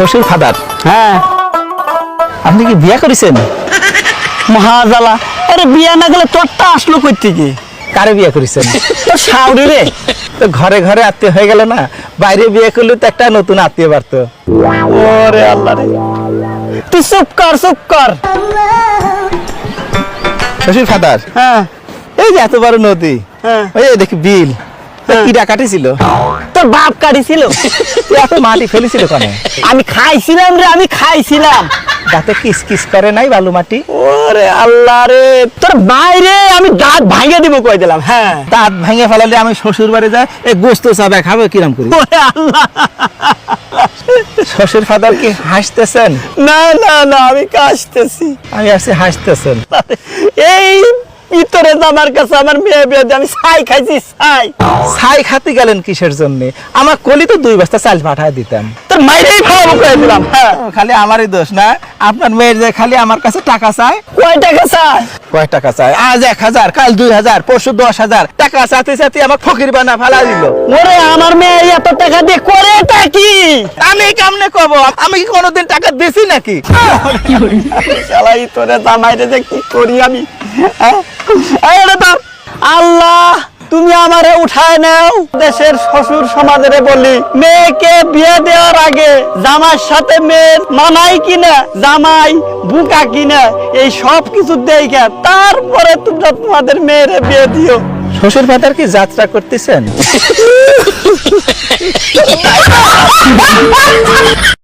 শ্বশুর ফাদার, হ্যাঁ আপনি কি বিয়ে করেছেন? মহাজালা। আরে বিয়া না গেলে তোরটা আসলো কই থেকে? কারে বিয়ে করেছেন? তোর শাউরি রে। তো ঘরে ঘরে আত্মীয় হয়ে গেল না, বাইরে বিয়ে করলে তো একটা নতুন আত্মীয় বাড়তো। ওরে আল্লাহ রে, তুই চুপ কর চুপ কর। শ্বশুর ফাদার, হ্যাঁ এই যে এত বড় নদী, হ্যাঁ ওই যে দেখি বিল, হ্যাঁ। কিরা কাটিছিল? তোর বাপ কাটিছিল। এত মাটি ফেলেছিল কেন? আমি খাইছিলাম রে, আমি খাইছিলাম। দাঁতে কিস কিস করে নাই বালু মাটি? ওরে আল্লাহ রে, তোর বাইরে আমি দাঁত ভাঙে দিব কই দিলাম। হ্যাঁ দাঁত ভেঙে ফেলালে আমি শ্বশুর বাড়ি যাই, এই গোস্ত চাবে খাবে কিরম করি? ওরে আল্লাহ। শ্বশুর ফাদার কি হাসতেছেন? না না না, আমি কাশতেছি। আমি আসছি হাসতেছেন। এই ভিতরে আমার কাছে আমার মেয়ে বিয়ে দিয়ে আমি ছাই খাইছি ছাই। ছাই খাতে গেলেন কিসের জন্য? আমার কলি তো 2 বস্তা চাল পাঠায় দিতাম। তোর মাইরেই ভালো করে দিলাম। হ্যাঁ খালি আমারই দোষ না, আপনার মেয়ের যে খালি আমার কাছে টাকা চায়। কয় টাকা চাই? কয় টাকা চায়? আজ 1000, কাল 2000, পরশু 10,000 টাকা চাতে চাতে আমার ফকির বানা ফেলা দিল। ওরে আমার মেয়ে এত টাকা দিয়ে করে কি? আমি কেমনে কব? আমি কি কোনোদিন টাকা দিছি নাকি? শালাই তোরে জামাইরে যে কি করি আমি। হ্যাঁ? এই রে বাপ, আল্লাহ তুমি আমারে উঠায় নাও। দেশের শ্বশুর সমাজের বলি, মেয়েকে বিয়ে দেওয়ার আগে জামার সাথে মেয়ের মানাই কিনা, জামাই বুকা কিনা, এই সব কিছু দেখে তারপরে তোমরা তোমাদের মেয়েরে বিয়ে দিও। শ্বশুর ফাদার কি যাত্রা করতেছেন?